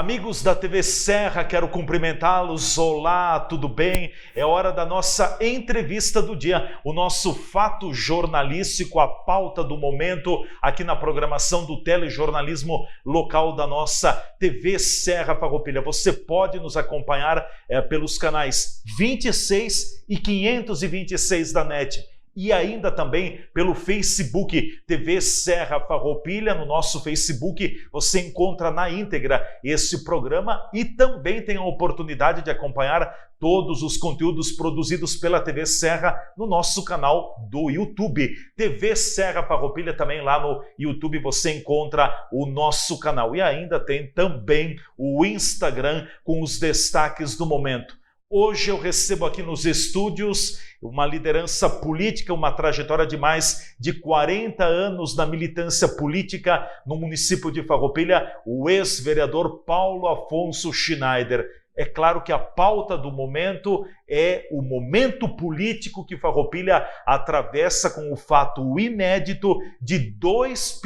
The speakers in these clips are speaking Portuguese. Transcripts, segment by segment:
Amigos da TV Serra, quero cumprimentá-los. Olá, tudo bem? É hora da nossa entrevista do dia, o nosso fato jornalístico, a pauta do momento aqui na programação do telejornalismo local da nossa TV Serra Farroupilha. Você pode nos acompanhar pelos canais 26 e 526 da NET. E ainda também pelo Facebook TV Serra Farroupilha. No nosso Facebook você encontra na íntegra esse programa e também tem a oportunidade de acompanhar todos os conteúdos produzidos pela TV Serra no nosso canal do YouTube. TV Serra Farroupilha, também lá no YouTube você encontra o nosso canal. E ainda tem também o Instagram com os destaques do momento. Hoje eu recebo aqui nos estúdios uma liderança política, uma trajetória de mais de 40 anos na militância política no município de Farroupilha, o ex-vereador Paulo Afonso Schneider. É claro que a pauta do momento é o momento político que Farroupilha atravessa com o fato inédito de dois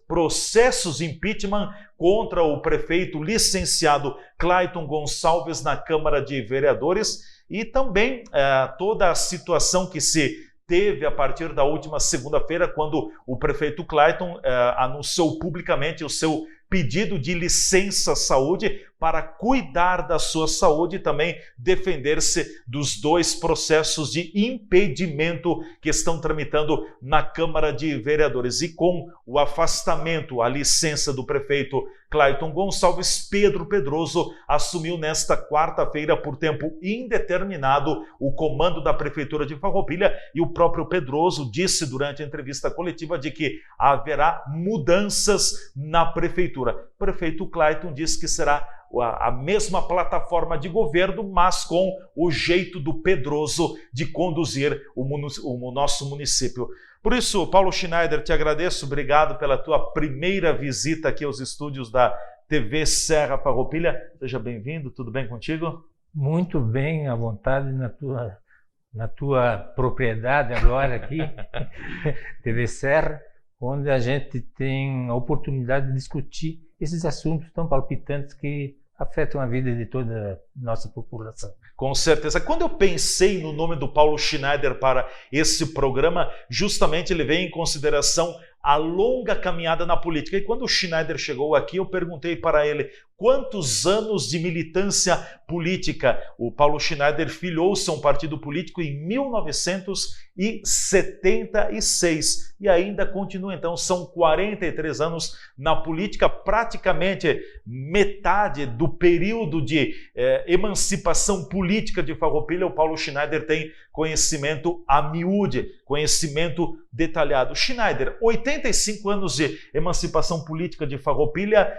processos de impeachment contra o prefeito licenciado Clayton Gonçalves na Câmara de Vereadores e também toda a situação que se teve a partir da última segunda-feira, quando o prefeito Clayton anunciou publicamente o seu pedido de licença saúde para cuidar da sua saúde e também defender-se dos dois processos de impedimento que estão tramitando na Câmara de Vereadores. E com o afastamento, a licença do prefeito Clayton Gonçalves, Pedro Pedroso assumiu nesta quarta-feira por tempo indeterminado o comando da Prefeitura de Farroupilha e o próprio Pedroso disse durante a entrevista coletiva de que haverá mudanças na Prefeitura. O prefeito Clayton disse que será a mesma plataforma de governo, mas com o jeito do Pedroso de conduzir o nosso município. Por isso, Paulo Schneider, te agradeço, obrigado pela tua primeira visita aqui aos estúdios da TV Serra Farroupilha. Seja bem-vindo, tudo bem contigo? Muito bem, à vontade na tua propriedade agora aqui, TV Serra, onde a gente tem a oportunidade de discutir esses assuntos tão palpitantes que afetam a vida de toda a nossa população. Com certeza. Quando eu pensei no nome do Paulo Schneider para esse programa, justamente ele veio em consideração a longa caminhada na política. E quando o Schneider chegou aqui, eu perguntei para ele quantos anos de militância política. O Paulo Schneider filiou-se a um partido político em 1976 e ainda continua. Então, são 43 anos na política, praticamente metade do período de emancipação política de Farroupilha. O Paulo Schneider tem conhecimento a miúde, conhecimento detalhado. Schneider, 85 anos de emancipação política de Farroupilha,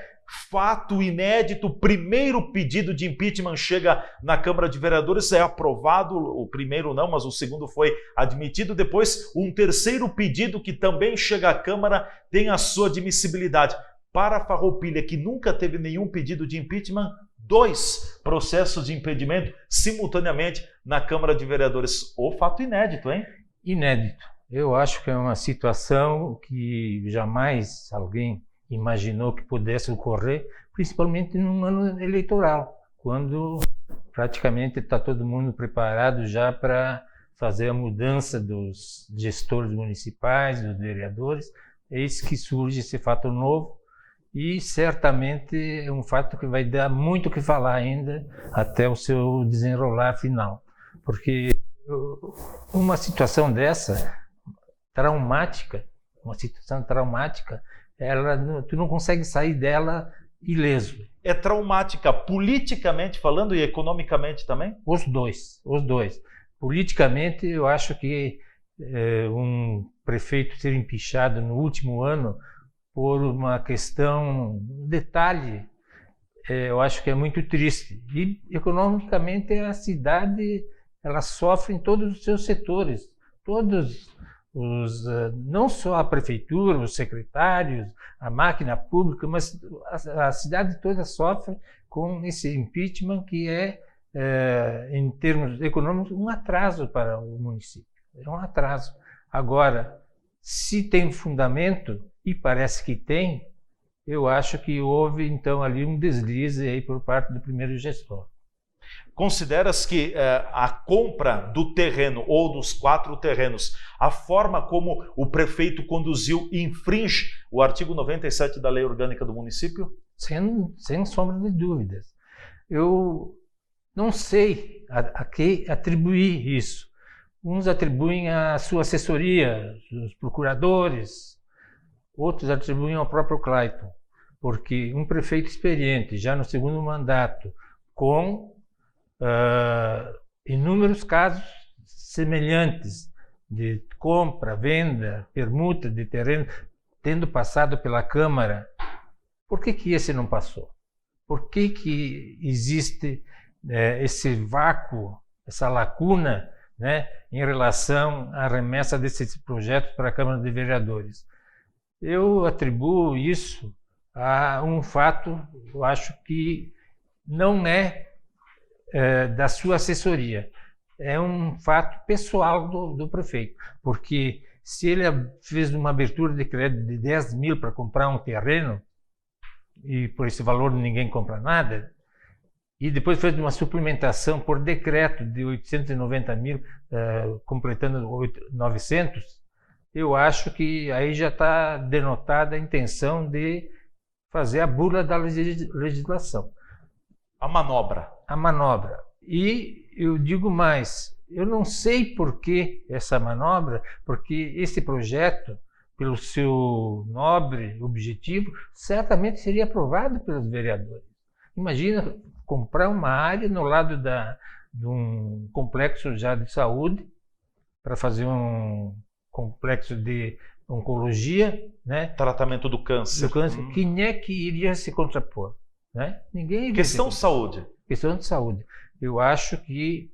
fato inédito, primeiro pedido de impeachment chega na Câmara de Vereadores, é aprovado, o primeiro não, mas o segundo foi admitido, depois um terceiro pedido que também chega à Câmara tem a sua admissibilidade. Para Farroupilha, que nunca teve nenhum pedido de impeachment, dois processos de impedimento simultaneamente na Câmara de Vereadores. O fato inédito, hein? Inédito. Eu acho que é uma situação que jamais alguém imaginou que pudesse ocorrer, principalmente num ano eleitoral, quando praticamente está todo mundo preparado já para fazer a mudança dos gestores municipais, dos vereadores. Eis que surge esse fato novo e certamente é um fato que vai dar muito o que falar ainda até o seu desenrolar final, porque uma situação dessa, traumática, tu não consegue sair dela ileso. É traumática politicamente falando e economicamente também? Os dois. Politicamente, eu acho que um prefeito ser empichado no último ano por uma questão, um detalhe, eu acho que é muito triste. E economicamente a cidade ela sofre em todos os seus setores, não só a prefeitura, os secretários, a máquina pública, mas a cidade toda sofre com esse impeachment que em termos econômicos, um atraso para o município. É um atraso. Agora, se tem fundamento, e parece que tem, eu acho que houve, então, ali um deslize aí por parte do primeiro gestor. Consideras que a compra do terreno ou dos 4 terrenos, a forma como o prefeito conduziu, infringe o artigo 97 da Lei Orgânica do município? Sem sombra de dúvidas. Eu não sei a que atribuir isso. Uns atribuem à sua assessoria, os procuradores, outros atribuem ao próprio Clayton, porque um prefeito experiente, já no segundo mandato, com inúmeros casos semelhantes de compra, venda, permuta de terreno, tendo passado pela Câmara, por que esse não passou? Por que existe esse vácuo, essa lacuna, né, em relação à remessa desses projetos para a Câmara de Vereadores? Eu atribuo isso a um fato, eu acho que não é da sua assessoria, é um fato pessoal do prefeito, porque se ele fez uma abertura de crédito de 10 mil para comprar um terreno, e por esse valor ninguém compra nada, e depois fez uma suplementação por decreto de 890 mil, completando 900, eu acho que aí já está denotada a intenção de fazer a burla da legislação. A manobra. A manobra. E eu digo mais, eu não sei por que essa manobra, porque esse projeto, pelo seu nobre objetivo, certamente seria aprovado pelos vereadores. Imagina comprar uma área no lado de um complexo já de saúde, para fazer um complexo de oncologia, né? Tratamento do câncer. Quem é que iria se contrapor? Né? Ninguém. Questão de saúde. Questão de saúde. Eu acho que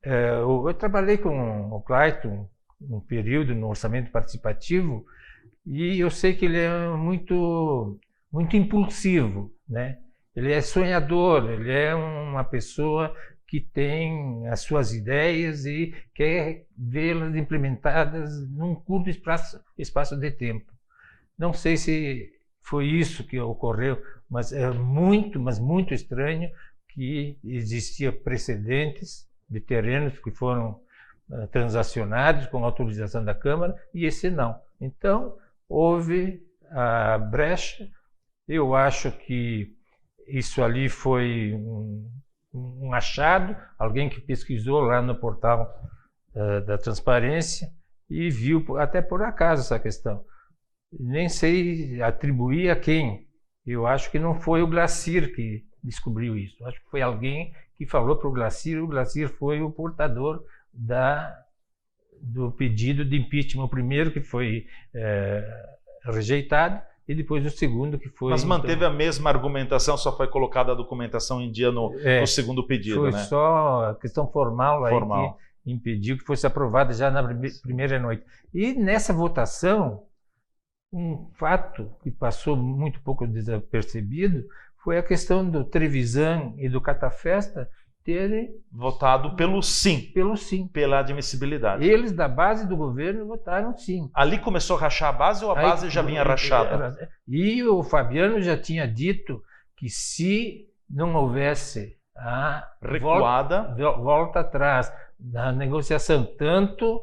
eu trabalhei com o Clayton um período no orçamento participativo e eu sei que ele é muito impulsivo, né? Ele é sonhador, ele é uma pessoa que tem as suas ideias e quer vê-las implementadas num curto espaço de tempo. Não sei se foi isso que ocorreu, mas é muito estranho que existia precedentes de terrenos que foram transacionados com autorização da Câmara e esse não. Então, houve a brecha. Eu acho que isso ali foi um achado, alguém que pesquisou lá no portal da transparência e viu até por acaso essa questão. Nem sei atribuir a quem. Eu acho que não foi o Glacir que descobriu isso. Acho que foi alguém que falou para o Glacir foi o portador do pedido de impeachment. O primeiro que foi rejeitado e depois o segundo que foi... Mas manteve a mesma argumentação, só foi colocada a documentação em dia no segundo pedido, foi, né? Foi só a questão formal aí que impediu que fosse aprovada já na primeira noite. E nessa votação, um fato que passou muito pouco desapercebido foi a questão do Trevisan e do Catafesta terem votado pelo sim. Pelo sim. Pela admissibilidade. Eles da base do governo votaram sim. Ali começou a rachar a base ou a base já vinha rachada? E o Fabiano já tinha dito que se não houvesse a recuada, volta atrás da negociação tanto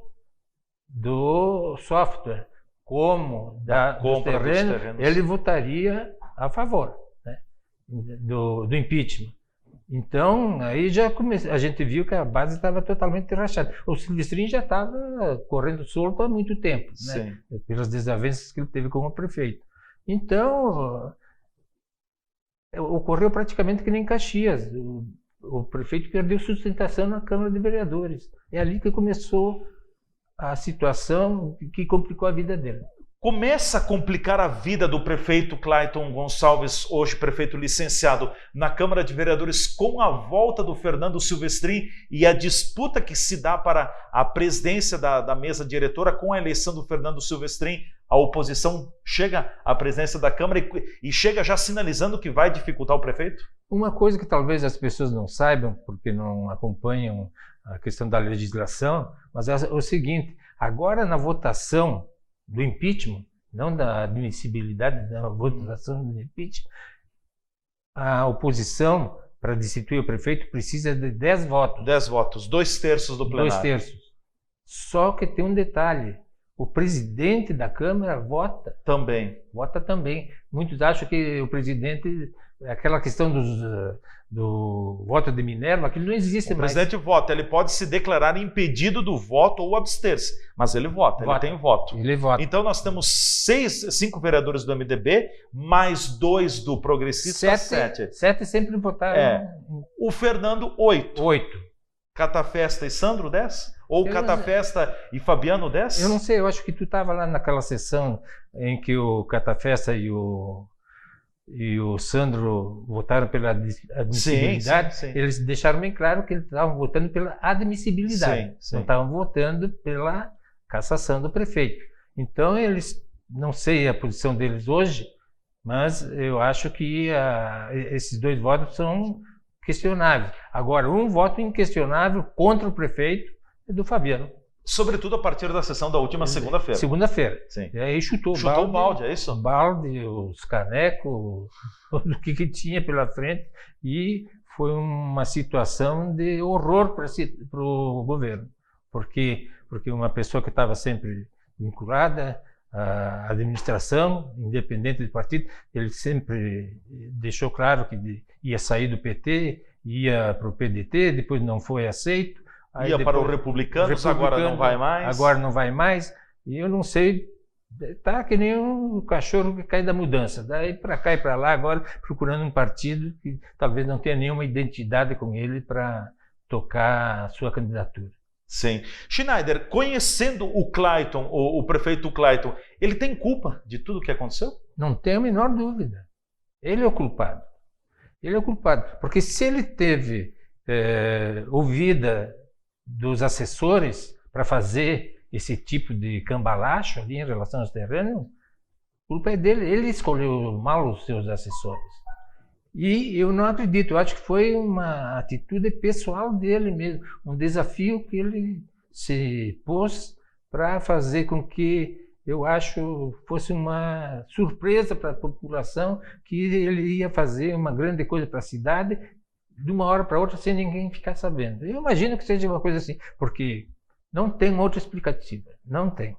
do software como dos terrenos, ele votaria a favor, né, do impeachment. Então, aí já a gente viu que a base estava totalmente rachada. O Silvestrin já estava correndo solto há muito tempo, né, pelas desavenças que ele teve com o prefeito. Então, ocorreu praticamente que nem em Caxias. O prefeito perdeu sustentação na Câmara de Vereadores. É ali que começou a situação que complicou a vida dele. Começa a complicar a vida do prefeito Clayton Gonçalves, hoje prefeito licenciado, na Câmara de Vereadores com a volta do Fernando Silvestrin e a disputa que se dá para a presidência da mesa diretora com a eleição do Fernando Silvestrin. A oposição chega à presidência da Câmara e chega já sinalizando que vai dificultar o prefeito? Uma coisa que talvez as pessoas não saibam, porque não acompanham a questão da legislação, mas é o seguinte: agora na votação do impeachment, não da admissibilidade da votação do impeachment, a oposição para destituir o prefeito precisa de 10 votos. 10 votos, 2/3 do plenário. 2/3. Só que tem um detalhe: o presidente da Câmara vota. Vota também. Muitos acham que o presidente, aquela questão do voto de Minerva, aquilo não existe mais. O presidente vota, ele pode se declarar impedido do voto ou abster-se, mas ele vota, ele tem voto. Ele vota. Então nós temos 5 vereadores do MDB, mais 2 do Progressista, 7. 7 sempre votaram. O Fernando, 8. 8. Catafesta e Sandro, 10? Ou Catafesta e Fabiano, 10? Eu não sei, eu acho que tu estava lá naquela sessão em que o Catafesta e o Sandro votaram pela admissibilidade. Sim. Eles deixaram bem claro que eles estavam votando pela admissibilidade. Sim. Não estavam votando pela cassação do prefeito. Então, eles, não sei a posição deles hoje, mas eu acho que esses 2 votos são questionáveis. Agora, um voto inquestionável contra o prefeito é do Fabiano. Sobretudo a partir da sessão da última segunda-feira. Segunda-feira. Sim. E aí chutou o balde, é isso? O balde, os canecos, tudo o que tinha pela frente. E foi uma situação de horror para o governo. Porque uma pessoa que estava sempre vinculada à administração, independente do partido, ele sempre deixou claro que ia sair do PT, ia para o PDT, depois não foi aceito. Aí ia para os republicanos, agora não vai mais. Agora não vai mais. E eu não sei, tá que nem um cachorro que cai da mudança. Daí para cá e para lá, agora procurando um partido que talvez não tenha nenhuma identidade com ele para tocar a sua candidatura. Sim. Schneider, conhecendo o Clayton, o prefeito Clayton, ele tem culpa de tudo o que aconteceu? Não tenho a menor dúvida. Ele é o culpado. Ele é o culpado. Porque se ele teve ouvida dos assessores para fazer esse tipo de cambalacho ali em relação aos terrenos, a culpa é dele. Ele escolheu mal os seus assessores. E eu não acredito, eu acho que foi uma atitude pessoal dele mesmo, um desafio que ele se pôs para fazer com que, eu acho, fosse uma surpresa para a população, que ele ia fazer uma grande coisa para a cidade, de uma hora para outra, sem ninguém ficar sabendo. Eu imagino que seja uma coisa assim, porque não tem outra explicativa, não tem.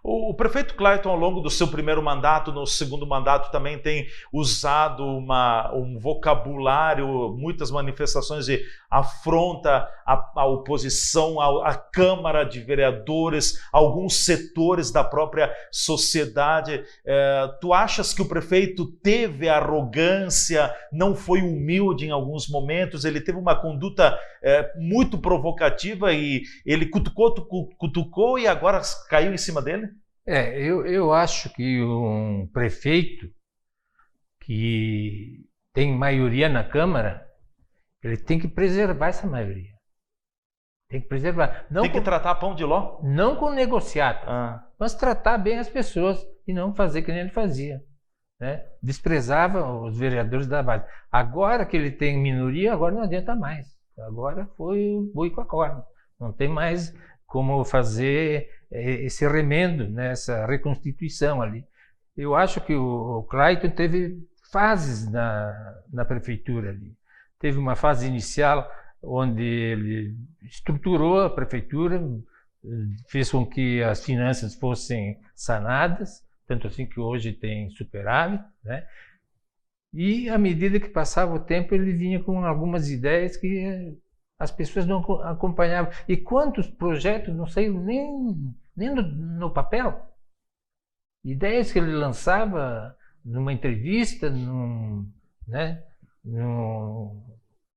O prefeito Clayton, ao longo do seu primeiro mandato, no segundo mandato, também tem usado um vocabulário, muitas manifestações de afronta à oposição, à Câmara de Vereadores, alguns setores da própria sociedade. Tu achas que o prefeito teve arrogância, não foi humilde em alguns momentos, ele teve uma conduta muito provocativa e ele cutucou e agora caiu em cima dele? Eu acho que um prefeito que tem maioria na Câmara, ele tem que preservar essa maioria. Tem que preservar. Tem que tratar pão de ló? Não com negociata, mas tratar bem as pessoas e não fazer que nem ele fazia. Né? Desprezava os vereadores da base. Agora que ele tem minoria, agora não adianta mais. Agora foi o boi com a corda. Não tem mais como fazer esse remendo, né, essa reconstituição ali. Eu acho que o Clayton teve fases na prefeitura ali. Teve uma fase inicial onde ele estruturou a prefeitura, fez com que as finanças fossem sanadas, tanto assim que hoje tem superávit, né? E à medida que passava o tempo, ele vinha com algumas ideias que as pessoas não acompanhavam. E quantos projetos não saíram nem no papel? Ideias que ele lançava numa entrevista, né?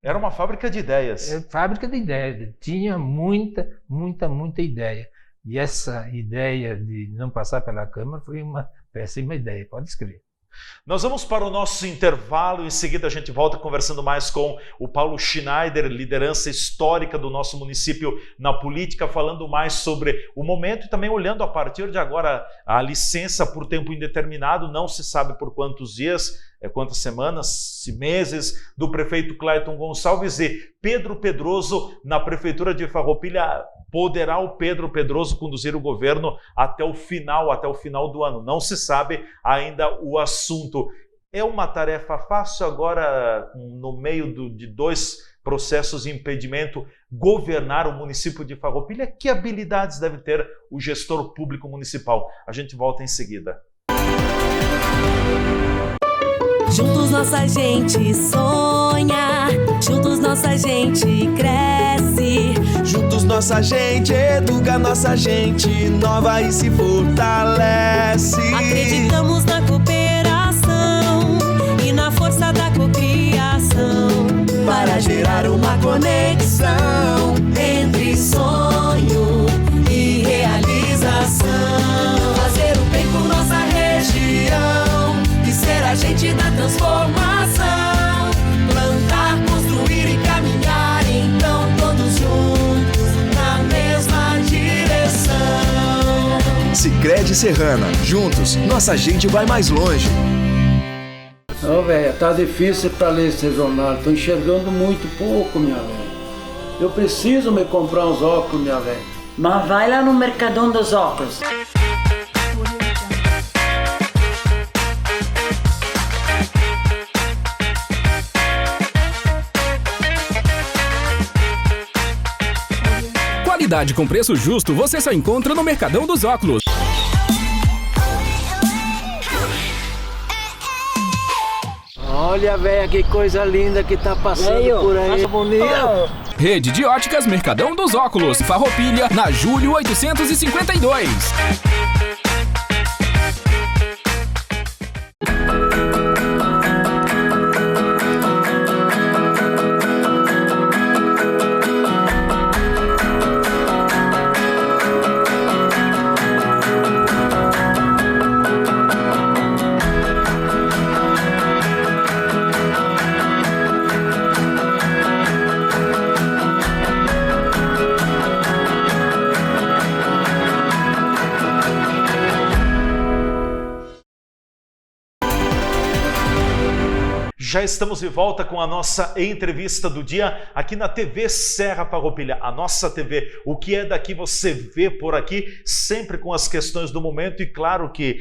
Era uma fábrica de ideias. Fábrica de ideias. Tinha muita ideia. E essa ideia de não passar pela Câmara foi uma péssima ideia, pode escrever. Nós vamos para o nosso intervalo, em seguida a gente volta conversando mais com o Paulo Schneider, liderança histórica do nosso município na política, falando mais sobre o momento e também olhando a partir de agora a licença por tempo indeterminado, não se sabe por quantos dias, quantas semanas, meses, do prefeito Clayton Gonçalves, e Pedro Pedroso na Prefeitura de Farroupilha. Poderá o Pedro Pedroso conduzir o governo até o final do ano? Não se sabe ainda o assunto. É uma tarefa fácil agora, no meio de 2 processos de impedimento, governar o município de Farroupilha? Que habilidades deve ter o gestor público municipal? A gente volta em seguida. Juntos nossa gente sonha, juntos nossa gente cresce. Juntos nossa gente educa, nossa gente inova e se fortalece. Acreditamos na cooperação e na força da cocriação, para gerar uma conexão entre sonho e realização. fazer o bem por nossa região E ser agente da transformação. plantar, construir e caminhar, então todos juntos na mesma direção. Sicredi Serrana. Juntos, nossa gente vai mais longe. Ô, velho, tá difícil pra ler esse jornal. Tô enxergando muito pouco, minha velha. Eu preciso me comprar uns óculos, minha velha. Mas vai lá no Mercadão dos Óculos. Qualidade com preço justo você só encontra no Mercadão dos Óculos. Olha, velho, que coisa linda que tá passando por aí. Passa bonita. Rede de Óticas Mercadão dos Óculos, Farroupilha, na Júlio 852. Já estamos de volta com a nossa entrevista do dia aqui na TV Serra Farroupilha, a nossa TV. O que é daqui você vê por aqui, sempre com as questões do momento, e claro que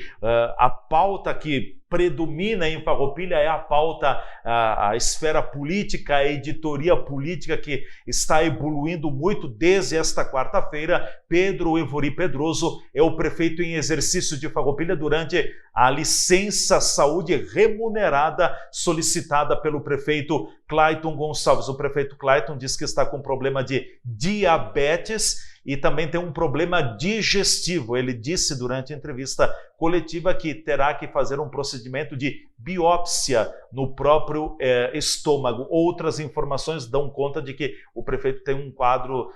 a pauta que predomina em Farroupilha é a pauta, a esfera política, a editoria política, que está evoluindo muito desde esta quarta-feira. Pedro Evori Pedroso é o prefeito em exercício de Farroupilha durante a licença saúde remunerada solicitada pelo prefeito Clayton Gonçalves. O prefeito Clayton diz que está com problema de diabetes e também tem um problema digestivo. Ele disse durante a entrevista coletiva que terá que fazer um procedimento de biópsia no próprio estômago. Outras informações dão conta de que o prefeito tem um quadro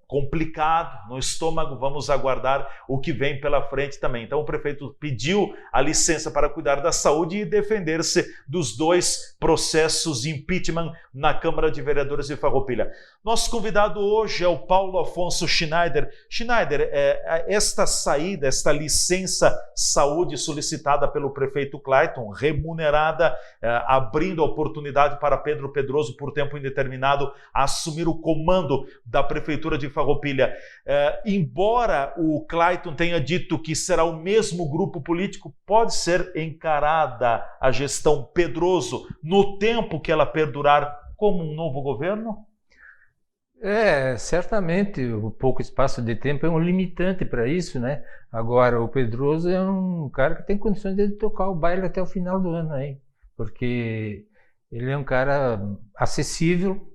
complicado no estômago. Vamos aguardar o que vem pela frente também. Então o prefeito pediu a licença para cuidar da saúde e defender-se dos 2 processos de impeachment na Câmara de Vereadores de Farroupilha. Nosso convidado hoje é o Paulo Afonso Schneider. Schneider, esta saída, esta licença saúde solicitada pelo prefeito Clayton, remunerada, abrindo a oportunidade para Pedro Pedroso, por tempo indeterminado, assumir o comando da Prefeitura de Farroupilha. Embora o Clayton tenha dito que será o mesmo grupo político, pode ser encarada a gestão Pedroso no tempo que ela perdurar como um novo governo? Certamente o pouco espaço de tempo é um limitante para isso, né? Agora, o Pedroso é um cara que tem condições de tocar o baile até o final do ano aí, porque ele é um cara acessível,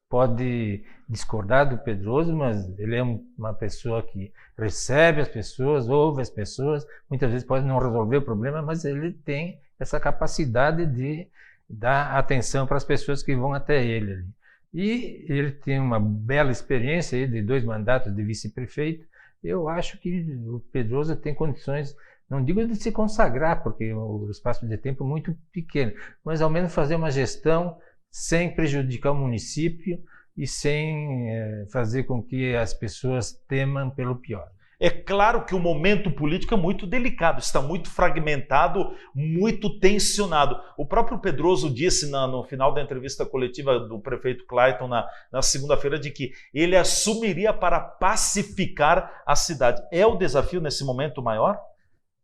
pode discordar do Pedroso, mas ele é uma pessoa que recebe as pessoas, ouve as pessoas, muitas vezes pode não resolver o problema, mas ele tem essa capacidade de dar atenção para as pessoas que vão até ele ali. E ele tem uma bela experiência aí de 2 mandatos de vice-prefeito. Eu acho que o Pedroso tem condições, não digo de se consagrar, porque o espaço de tempo é muito pequeno, mas ao menos fazer uma gestão sem prejudicar o município e sem fazer com que as pessoas temam pelo pior. É claro que o momento político é muito delicado, está muito fragmentado, muito tensionado. O próprio Pedroso disse no final da entrevista coletiva do prefeito Clayton na segunda-feira de que ele assumiria para pacificar a cidade. É o desafio nesse momento maior?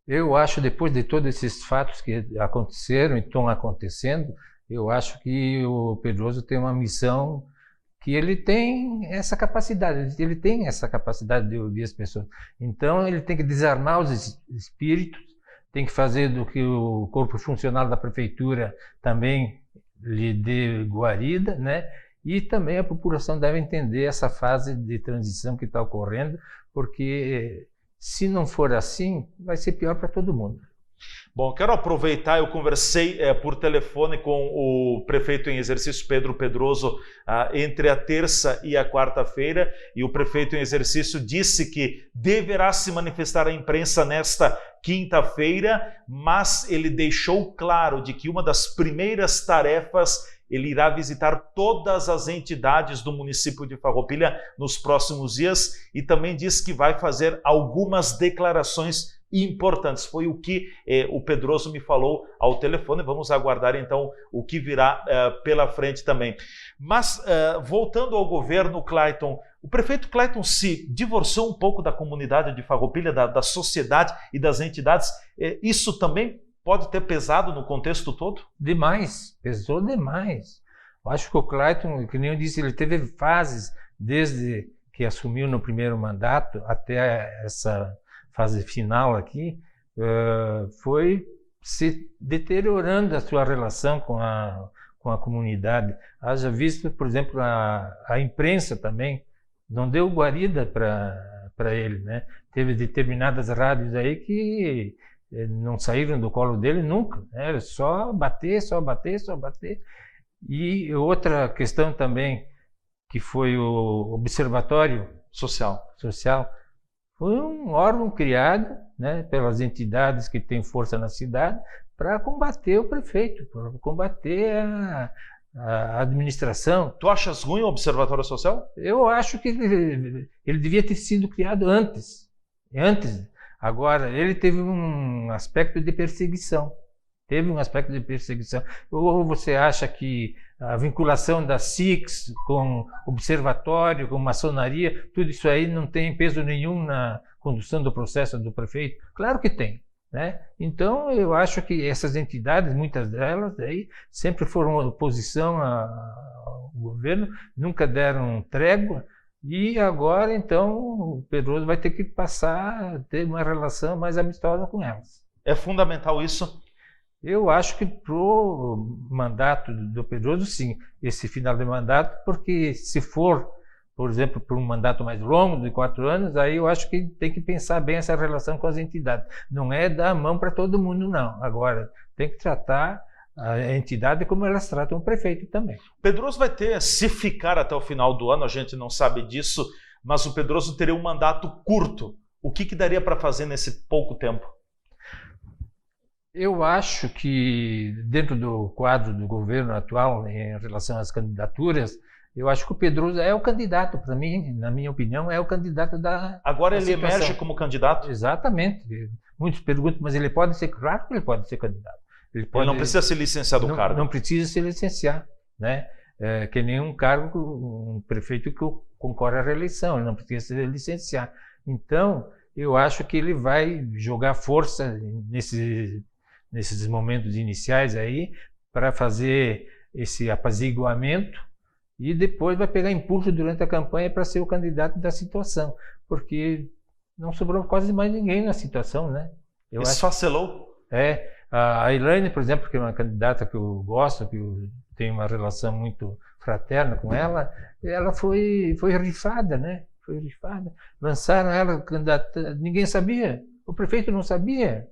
Eu acho, depois de todos esses fatos que aconteceram e estão acontecendo, eu acho que o Pedroso tem uma missão que ele tem essa capacidade de ouvir as pessoas. Então ele tem que desarmar os espíritos, tem que fazer do que o corpo funcional da prefeitura também lhe dê guarida, né? E também a população deve entender essa fase de transição que está ocorrendo, porque se não for assim, vai ser pior para todo mundo. Bom, quero aproveitar, eu conversei por telefone com o prefeito em exercício, Pedro Pedroso, entre a terça e a quarta-feira, e o prefeito em exercício disse que deverá se manifestar à imprensa nesta quinta-feira, mas ele deixou claro de que uma das primeiras tarefas ele irá visitar todas as entidades do município de Farroupilha nos próximos dias e também diz que vai fazer algumas declarações importantes. Foi o que o Pedroso me falou ao telefone. Vamos aguardar então o que virá pela frente também. Mas voltando ao governo, Clayton, o prefeito Clayton se divorciou um pouco da comunidade de Farroupilha, da sociedade e das entidades. Isso também pode ter pesado no contexto todo? Demais, pesou demais. Eu acho que o Clayton, que nem eu disse, ele teve fases desde que assumiu no primeiro mandato até essa fase final aqui, foi se deteriorando a sua relação com a comunidade. Haja visto, por exemplo, a imprensa também não deu guarida para ele, né? Teve determinadas rádios aí que não saíram do colo dele nunca, né? Era só bater, só bater, só bater. E outra questão também, que foi o Observatório Social. Foi um órgão criado, né, pelas entidades que têm força na cidade para combater o prefeito, para combater a administração. Tu achas ruim o Observatório Social? Eu acho que ele devia ter sido criado antes. Agora, ele teve um aspecto de perseguição. Ou você acha que a vinculação da SICS com observatório, com maçonaria, tudo isso aí não tem peso nenhum na condução do processo do prefeito? Claro que tem, né? Então, eu acho que essas entidades, muitas delas, aí, sempre foram oposição ao governo, nunca deram trégua, e agora, então, o Pedroso vai ter que passar a ter uma relação mais amistosa com elas. É fundamental isso? Eu acho que para o mandato do Pedroso, sim, esse final de mandato, porque se for, por exemplo, para um mandato mais longo, de 4 anos, aí eu acho que tem que pensar bem essa relação com as entidades. Não é dar a mão para todo mundo, não. Agora, tem que tratar a entidade como elas tratam o prefeito também. Pedroso vai ter, se ficar até o final do ano, a gente não sabe disso, mas o Pedroso teria um mandato curto. O que daria para fazer nesse pouco tempo? Eu acho que, dentro do quadro do governo atual, em relação às candidaturas, eu acho que o Pedroso é o candidato, para mim, na minha opinião, é o candidato da Agora da ele situação. emerge como candidato? Exatamente. Muitos perguntam, mas ele pode ser, claro que ele pode ser candidato. Ele não precisa se licenciar do cargo? Não precisa se licenciar, né? Que nem um cargo, um prefeito que concorre à reeleição, ele não precisa se licenciar. Então, eu acho que ele vai jogar força nesses momentos iniciais aí, para fazer esse apaziguamento e depois vai pegar impulso durante a campanha para ser o candidato da situação, porque não sobrou quase mais ninguém na situação, né? Esfacelou? A Elaine, por exemplo, que é uma candidata que eu gosto, que eu tenho uma relação muito fraterna com ela foi rifada, né? Foi rifada. Lançaram ela candidata, ninguém sabia, o prefeito não sabia.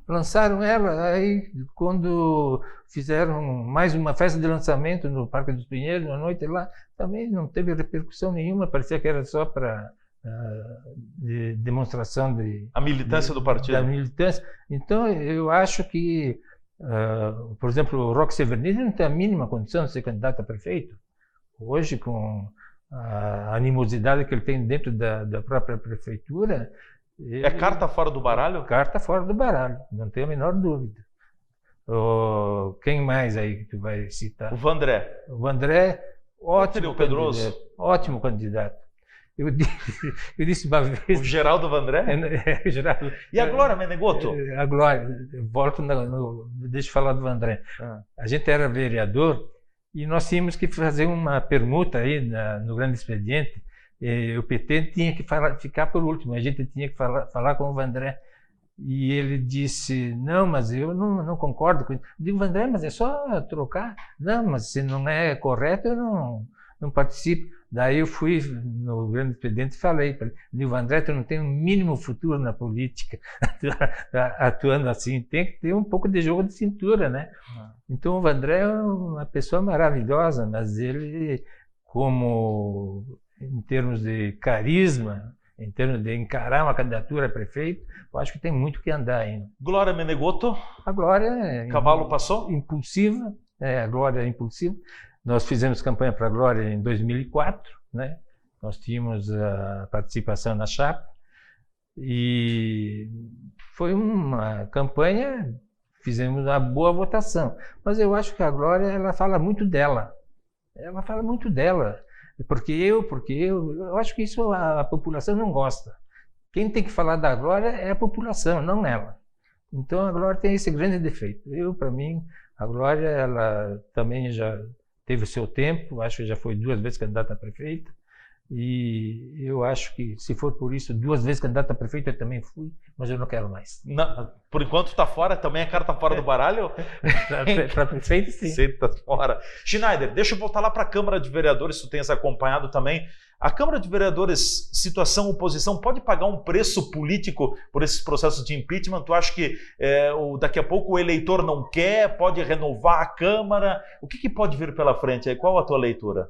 Lançaram ela, aí quando fizeram mais uma festa de lançamento no Parque dos Pinheiros, à noite lá, também não teve repercussão nenhuma, parecia que era só para de demonstração a militância do partido. Da militância. Então, eu acho que, por exemplo, o Roque Severnini não tem a mínima condição de ser candidato a prefeito. Hoje, com a animosidade que ele tem dentro da própria prefeitura. É carta fora do baralho? Carta fora do baralho, não tenho a menor dúvida. Quem mais aí que tu vai citar? O Vandré. O Vandré, ótimo o Pedroso? candidato. Ótimo candidato. Eu disse uma vez... O Geraldo Vandré? Geraldo, E a Glória Menegotto? A Glória, volto deixa eu falar do Vandré. A gente era vereador e nós tínhamos que fazer uma permuta aí no grande expediente. O PT tinha que ficar por último, a gente tinha que falar com o Vandré. E ele disse, não, mas eu não concordo com isso. Eu digo, Vandré, mas é só trocar. Não, mas se não é correto, eu não participo. Daí eu fui no grande expediente e falei para ele, digo, André, tu não tem o mínimo futuro na política, atuando assim, tem que ter um pouco de jogo de cintura, né? Então o André é uma pessoa maravilhosa, mas ele, como em termos de carisma, em termos de encarar uma candidatura a prefeito, eu acho que tem muito que andar ainda. Glória Menegotto? A Glória é Cavalo passou? Impulsiva, a Glória é impulsiva. Nós fizemos campanha para a Glória em 2004, né? Nós tínhamos a participação na chapa e foi uma campanha, fizemos uma boa votação. Mas eu acho que a Glória, ela fala muito dela. Ela fala muito dela. Porque eu acho que isso a população não gosta. Quem tem que falar da Glória é a população, não ela. Então a Glória tem esse grande defeito. Para mim, a Glória, ela também já teve o seu tempo, acho que já foi 2 vezes candidata a prefeita, e eu acho que, se for por isso, 2 vezes candidata a prefeita, eu também fui, mas eu não quero mais. Não, por enquanto está fora, também a carta fora do baralho? Para prefeito, sim. Você está fora. Schneider, deixa eu voltar lá para a Câmara de Vereadores, tu tens acompanhado também. A Câmara de Vereadores, situação oposição, pode pagar um preço político por esses processos de impeachment? Tu acha que daqui a pouco o eleitor não quer, pode renovar a Câmara? O que pode vir pela frente aí? Qual a tua leitura?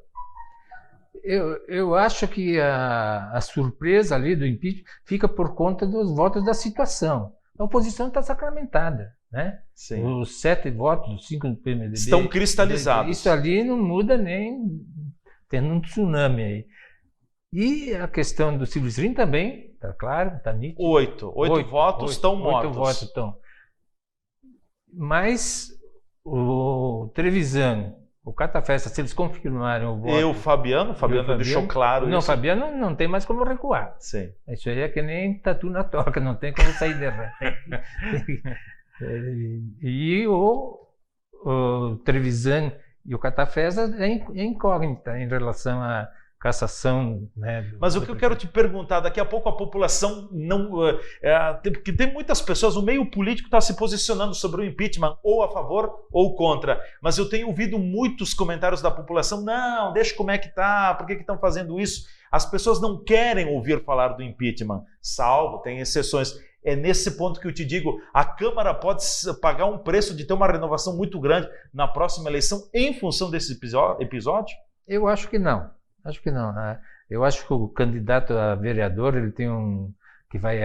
Eu acho que a surpresa ali do impeachment fica por conta dos votos da situação. A oposição está sacramentada, né? Sim. Os 7 votos, os 5 do PMDB... Estão cristalizados. Isso ali não muda nem tendo um tsunami aí. E a questão do Silvestrin também, está claro, está nítido. 8 votos estão mortos. 8 votos estão. Mas o Trevisan, o Catafesta, se eles confirmarem o voto... E o Fabiano deixou claro não, isso. Não, Fabiano não tem mais como recuar. Sim. Isso aí é que nem tatu na toca, não tem como sair dela. E o Trevisan e o Catafesta é incógnita em relação à cassação, né? Mas o que eu quero te perguntar, daqui a pouco a população não... porque tem muitas pessoas, o meio político está se posicionando sobre o impeachment, ou a favor ou contra, mas eu tenho ouvido muitos comentários da população, não, deixa como é que está, por que estão fazendo isso? As pessoas não querem ouvir falar do impeachment, salvo, tem exceções. É nesse ponto que eu te digo, a Câmara pode pagar um preço de ter uma renovação muito grande na próxima eleição em função desse episódio? Eu acho que não. Acho que não. Eu acho que o candidato a vereador, ele tem que vai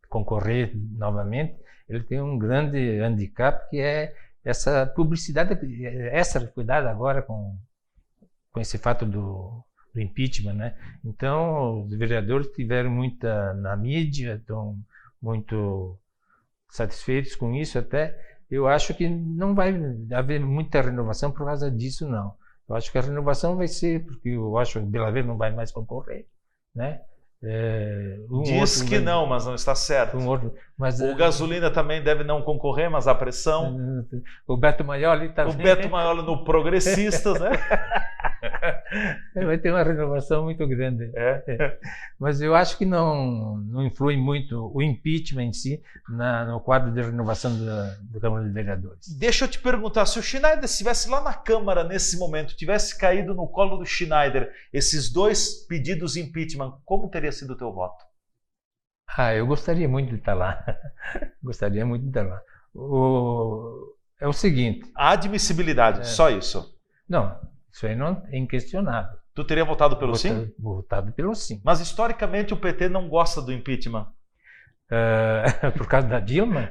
concorrer novamente, ele tem um grande handicap, que é essa publicidade, essa cuidado agora com esse fato do impeachment, né? Então, os vereadores tiveram muita na mídia, estão muito satisfeitos com isso até. Eu acho que não vai haver muita renovação por causa disso, não. Eu acho que a renovação vai ser, porque eu acho que o Bela Verde não vai mais concorrer, né? Diz que não, mas não está certo. O Gasolina também deve não concorrer, mas a pressão... O Beto Maioli também. O Beto Maioli no Progressistas, né? Vai ter uma renovação muito grande. Mas eu acho que não influi muito o impeachment em si no quadro de renovação da Câmara de Vereadores. Deixa eu te perguntar, se o Schneider estivesse lá na Câmara nesse momento, tivesse caído no colo do Schneider esses 2 pedidos de impeachment, como teria sido o teu voto? Eu gostaria muito de estar lá. Gostaria muito de estar lá. É o seguinte... A admissibilidade, só isso? Não, isso aí não é inquestionável. Tu teria votado pelo sim? Votado pelo sim. Mas historicamente o PT não gosta do impeachment? Por causa da Dilma?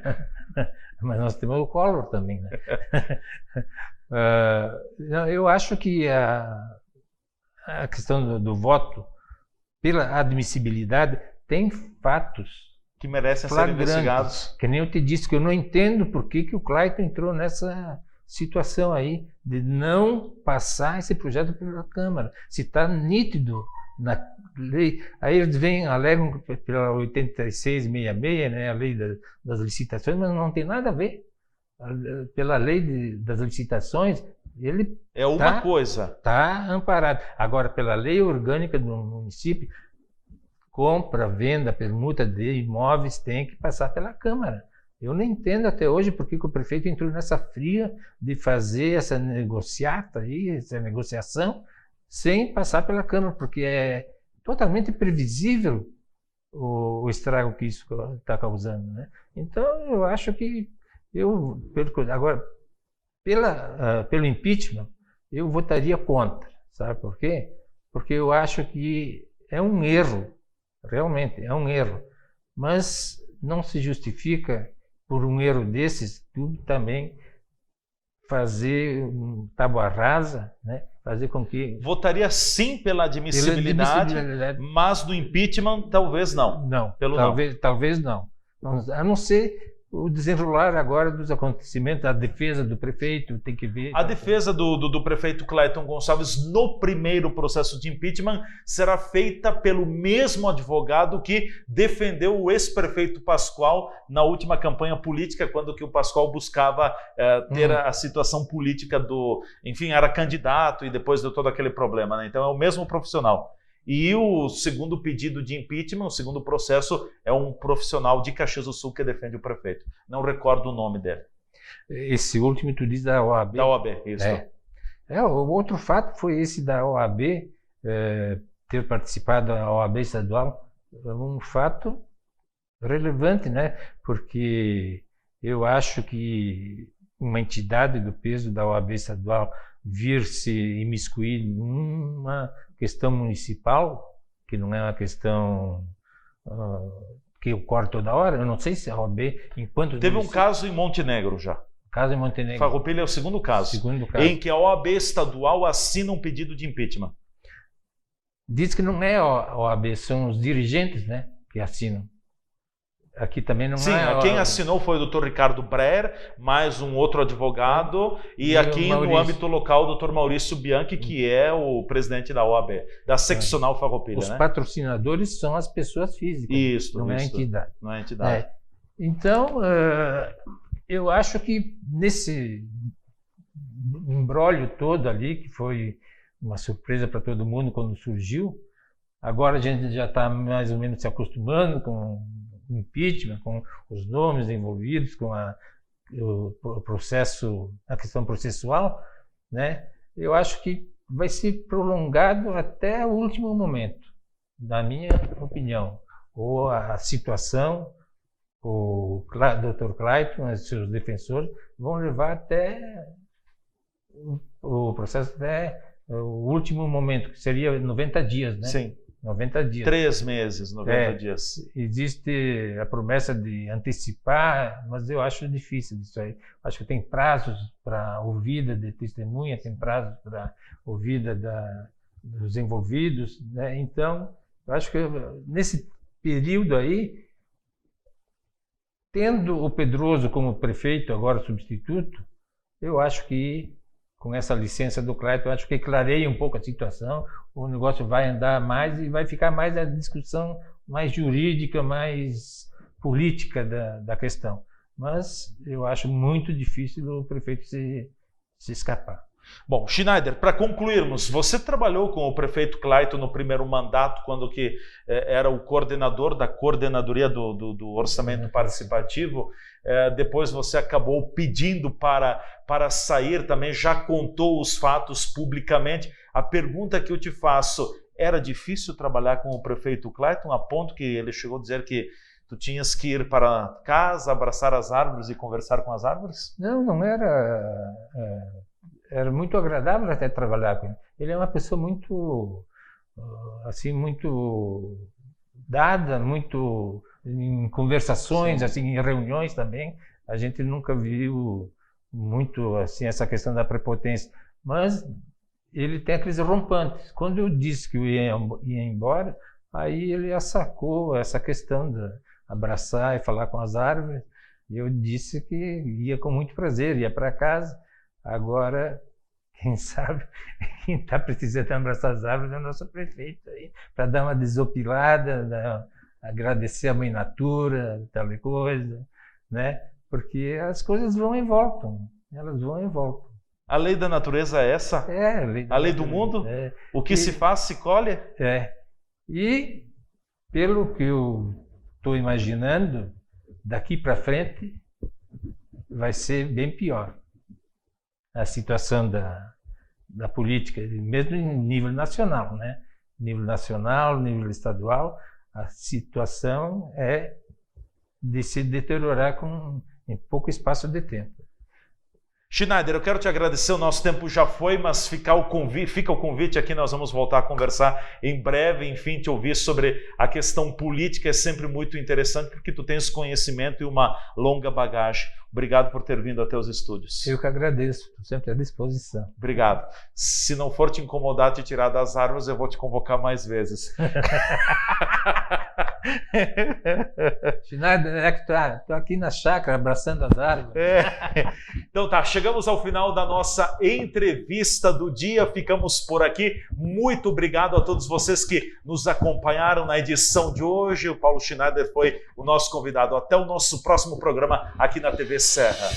Mas nós temos o Collor também, né? Eu acho que a questão do voto, pela admissibilidade, tem fatos Que merecem ser flagrantes. investigados. Que nem eu te disse, que eu não entendo por que o Clayton entrou nessa situação aí, de não passar esse projeto pela Câmara. Se está nítido na lei, aí eles alegam pela 8666, né, a lei das licitações, mas não tem nada a ver. Pela lei das licitações, ele É uma coisa. está amparado. Agora, pela lei orgânica do município, compra, venda, permuta de imóveis tem que passar pela Câmara. Eu não entendo até hoje por que o prefeito entrou nessa fria de fazer essa negociata aí, essa negociação, sem passar pela Câmara, porque é totalmente previsível o estrago que isso está causando, né? Então, eu acho que agora, pelo impeachment, eu votaria contra. Sabe por quê? Porque eu acho que é um erro, realmente é um erro, mas não se justifica por um erro desses tudo também fazer tábua rasa, né? Fazer com que Votaria sim pela admissibilidade, mas do impeachment talvez não. não, Pelo talvez não. A não ser o desenrolar agora dos acontecimentos, a defesa do prefeito tem que ver. A defesa do prefeito Clayton Gonçalves no primeiro processo de impeachment será feita pelo mesmo advogado que defendeu o ex-prefeito Pascoal na última campanha política, quando que o Pascoal buscava ter a situação política enfim, era candidato e depois deu todo aquele problema, né? Então é o mesmo profissional. E o segundo pedido de impeachment, o segundo processo, é um profissional de Caxias do Sul que defende o prefeito. Não recordo o nome dele. Esse último tu diz da OAB. Da OAB, isso. O outro fato foi esse da OAB, ter participado da OAB estadual, um fato relevante, né? Porque eu acho que uma entidade do peso da OAB estadual vir se imiscuir numa questão municipal, que não é uma questão que ocorre toda hora, eu não sei se a OAB, enquanto... Teve um caso em Montenegro já. Caso em Montenegro. Farroupilha é o segundo caso, em que a OAB estadual assina um pedido de impeachment. Diz que não é a OAB, são os dirigentes, né, que assinam. Aqui também não Sim, quem assinou foi o Dr. Ricardo Breyer, mais um outro advogado, e aqui no âmbito local o Dr. Maurício Bianchi, que é o presidente da OAB, da seccional Farroupilha. Os patrocinadores são as pessoas físicas, não é a entidade. Não é a entidade. Então, eu acho que nesse imbróglio todo ali, que foi uma surpresa para todo mundo quando surgiu, agora a gente já está mais ou menos se acostumando com impeachment, com os nomes envolvidos, com o processo, a questão processual, né? Eu acho que vai ser prolongado até o último momento, na minha opinião. Ou a situação, o Dr. Clayton e seus defensores vão levar até o processo até o último momento, que seria 90 dias, né? Sim. 90 dias. 3 meses, 90 dias. Existe a promessa de antecipar, mas eu acho difícil isso aí. Acho que tem prazos para ouvida de testemunha, tem prazos para ouvida dos envolvidos, né? Então, eu acho que nesse período aí, tendo o Pedroso como prefeito, agora substituto, eu acho que com essa licença do Clayton, acho que clareia um pouco a situação, o negócio vai andar mais e vai ficar mais a discussão mais jurídica, mais política da questão. Mas eu acho muito difícil o prefeito se escapar. Bom, Schneider, para concluirmos, você trabalhou com o prefeito Clayton no primeiro mandato, quando que era o coordenador da coordenadoria do orçamento participativo. Depois você acabou pedindo para sair também, já contou os fatos publicamente. A pergunta que eu te faço, era difícil trabalhar com o prefeito Clayton, a ponto que ele chegou a dizer que tu tinhas que ir para casa, abraçar as árvores e conversar com as árvores? Não era... Era muito agradável até trabalhar com ele. Ele é uma pessoa muito, assim, muito dada, muito em conversações, assim, em reuniões também. A gente nunca viu muito assim essa questão da prepotência. Mas ele tem aqueles rompantes. Quando eu disse que eu ia embora, aí ele sacou essa questão de abraçar e falar com as árvores. E eu disse que ia com muito prazer, ia para casa. Agora, quem sabe, quem está precisando abraçar as árvores é o nosso prefeito aí, para dar uma desopilada, agradecer a mãe natura, tal coisa, né? Porque as coisas vão e voltam, elas vão e voltam. A lei da natureza é essa? É, a lei do mundo? É. O que se faz, se colhe? É. E, pelo que eu estou imaginando, daqui para frente vai ser bem pior. A situação da política, mesmo em nível nacional, né? Nível nacional, nível estadual, a situação é de se deteriorar em pouco espaço de tempo. Schneider, eu quero te agradecer, o nosso tempo já foi, mas fica o convite aqui, nós vamos voltar a conversar em breve, enfim, te ouvir sobre a questão política, é sempre muito interessante, porque tu tens conhecimento e uma longa bagagem. Obrigado por ter vindo até os estúdios. Eu que agradeço, estou sempre à disposição. Obrigado. Se não for te incomodar, te tirar das árvores, eu vou te convocar mais vezes. Schneider, é que estou aqui na chácara abraçando as árvores. Então tá, chegamos ao final da nossa entrevista do dia, ficamos por aqui. Muito obrigado a todos vocês que nos acompanharam na edição de hoje. O Paulo Schneider foi o nosso convidado. Até o nosso próximo programa aqui na TV Serra.